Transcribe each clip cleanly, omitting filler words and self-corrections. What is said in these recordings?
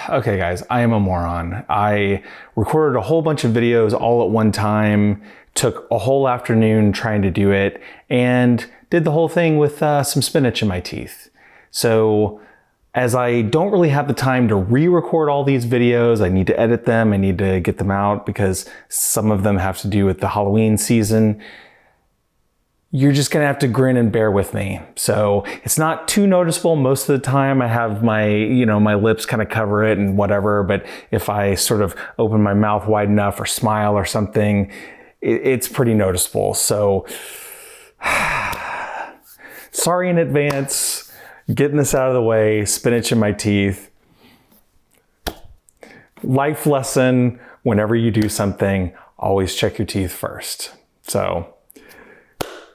Okay guys, I am a moron. I recorded a whole bunch of videos all at one time, took a whole afternoon trying to do it, and did the whole thing with some spinach in my teeth. So as I don't really have the time to re-record all these videos, I need to edit them, I need to get them out because some of them have to do with the Halloween season. You're just gonna have to grin and bear with me. So it's not too noticeable most of the time. I have my, my lips kind of cover it and whatever, but if I sort of open my mouth wide enough or smile or something, it's pretty noticeable. So sorry in advance, getting this out of the way, spinach in my teeth. Life lesson, whenever you do something, always check your teeth first. So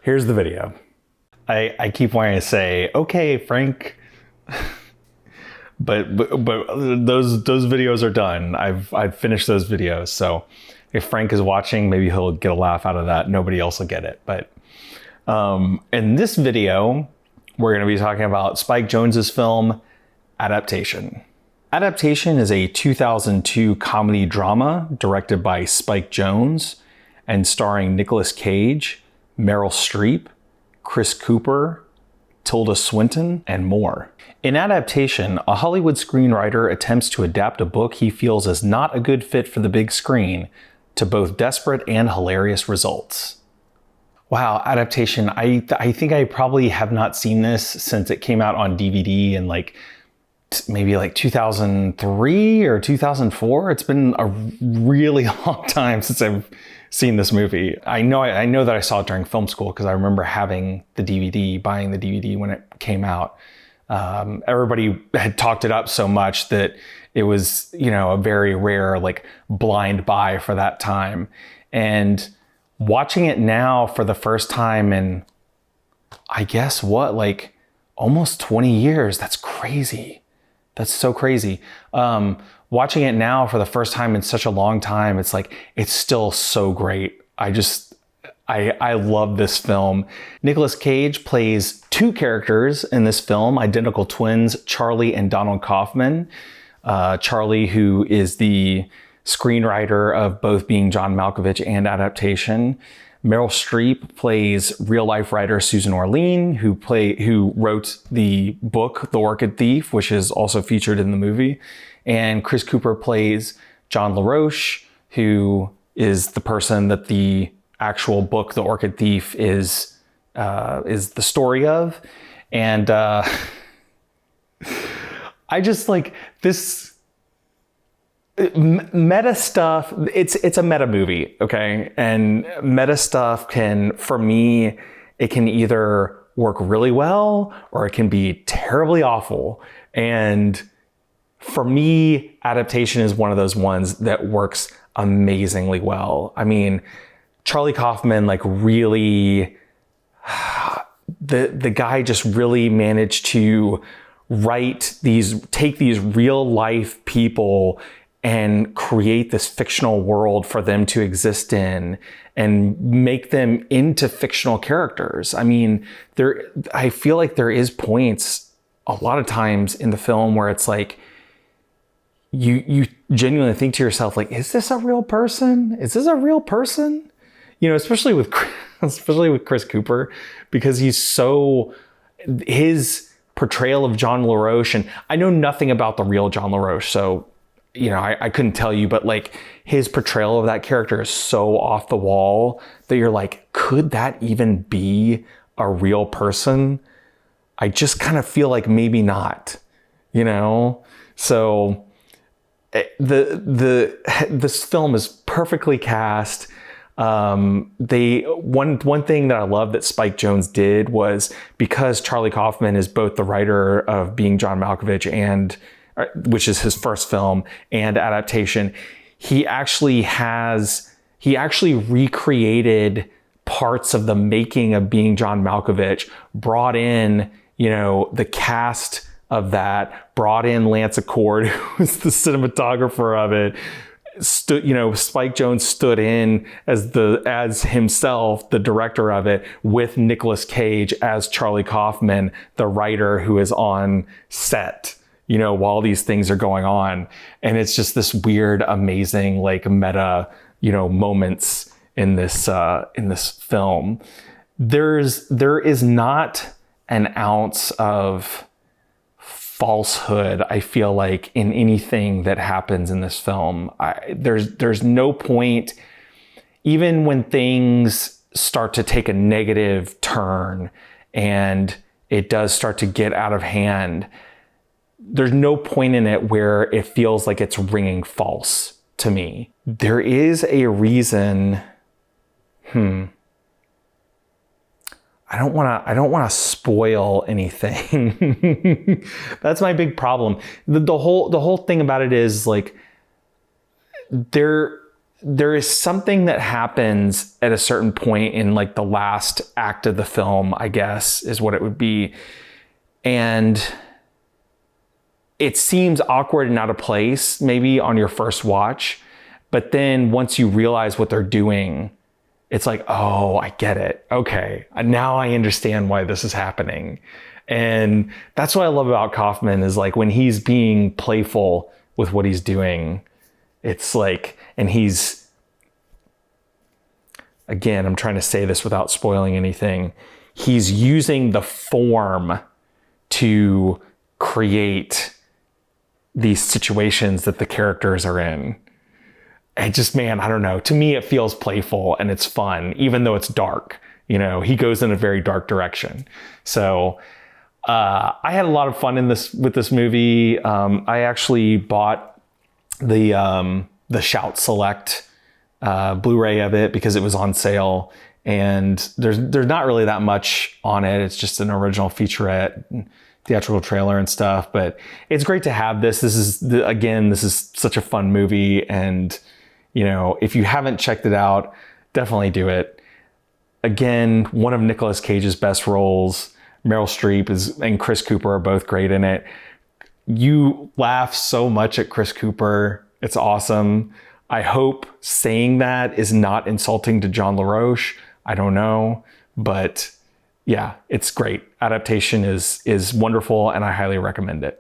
here's the video. I keep wanting to say, okay, Frank, but those videos are done. I've finished those videos. So if Frank is watching, maybe he'll get a laugh out of that. Nobody else will get it. But in this video, we're going to be talking about Spike Jonze's film, Adaptation. Adaptation is a 2002 comedy drama directed by Spike Jonze and starring Nicolas Cage, Meryl Streep, Chris Cooper, Tilda Swinton, and more. In Adaptation, a Hollywood screenwriter attempts to adapt a book he feels is not a good fit for the big screen to both desperate and hilarious results. Wow, Adaptation. I think I probably have not seen this since it came out on DVD in maybe 2003 or 2004. It's been a really long time since I've seen this movie. I know that I saw it during film school because I remember having the DVD, buying the DVD when it came out. Everybody had talked it up so much that it was, a very rare blind buy for that time. And watching it now for the first time in, I guess almost 20 years. That's crazy. That's so crazy. Watching it now for the first time in such a long time, it's still so great. I love this film. Nicolas Cage plays two characters in this film, identical twins, Charlie and Donald Kaufman. Charlie, who is the screenwriter of both Being John Malkovich and Adaptation. Meryl Streep plays real-life writer Susan Orlean, who wrote the book The Orchid Thief, which is also featured in the movie. And Chris Cooper plays John LaRoche, who is the person that the actual book The Orchid Thief is the story of. And I just this meta stuff. It's a meta movie, okay? And meta stuff for me, it can either work really well or it can be terribly awful. And for me, Adaptation is one of those ones that works amazingly well. I mean, Charlie Kaufman really, the guy just really managed to take these real life people and create this fictional world for them to exist in and make them into fictional characters. I mean, I feel like there is points a lot of times in the film where it's you genuinely think to yourself, is this a real person? Is this a real person? Especially with Chris Cooper, because his portrayal of John LaRoche, and I know nothing about the real John LaRoche, so I couldn't tell you, but his portrayal of that character is so off the wall that you're could that even be a real person? I just kind of feel maybe not, So this film is perfectly cast. One thing that I love that Spike Jonze did was, because Charlie Kaufman is both the writer of Being John Malkovich which is his first film, and Adaptation, he actually recreated parts of the making of Being John Malkovich, brought in, the cast of that, brought in Lance Accord, who was the cinematographer of it. Spike Jonze stood in as himself, the director of it, with Nicolas Cage as Charlie Kaufman, the writer who is on set. you know, while these things are going on. And it's just this weird, amazing, like meta, you know, moments in this film. There is not an ounce of falsehood, I feel like, in anything that happens in this film. There's no point, even when things start to take a negative turn and it does start to get out of hand, there's no point in it where it feels like it's ringing false to me. There is a reason. I don't want to spoil anything. That's my big problem. The whole thing about it is like there is something that happens at a certain point in like the last act of the film, I guess is what it would be. And it seems awkward and out of place maybe on your first watch, but then once you realize what they're doing, it's like, oh, I get it. Okay, now I understand why this is happening. And that's what I love about Kaufman is like when he's being playful with what he's doing, it's like, and he's, again, I'm trying to say this without spoiling anything, he's using the form to create these situations that the characters are in. And just, man, I don't know. To me, it feels playful and it's fun, even though it's dark. You know, he goes in a very dark direction. So I had a lot of fun with this movie. I actually bought the Shout Select Blu-ray of it because it was on sale. And there's not really that much on it. It's just an original featurette, theatrical trailer and stuff. But it's great to have this. This is such a fun movie. And, you know, if you haven't checked it out, definitely do it. Again, one of Nicolas Cage's best roles. Meryl Streep and Chris Cooper are both great in it. You laugh so much at Chris Cooper. It's awesome. I hope saying that is not insulting to John LaRoche. I don't know, but yeah, it's great. Adaptation is wonderful and I highly recommend it.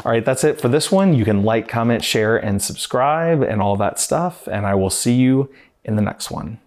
All right, that's it for this one. You can like, comment, share, and subscribe and all that stuff. And I will see you in the next one.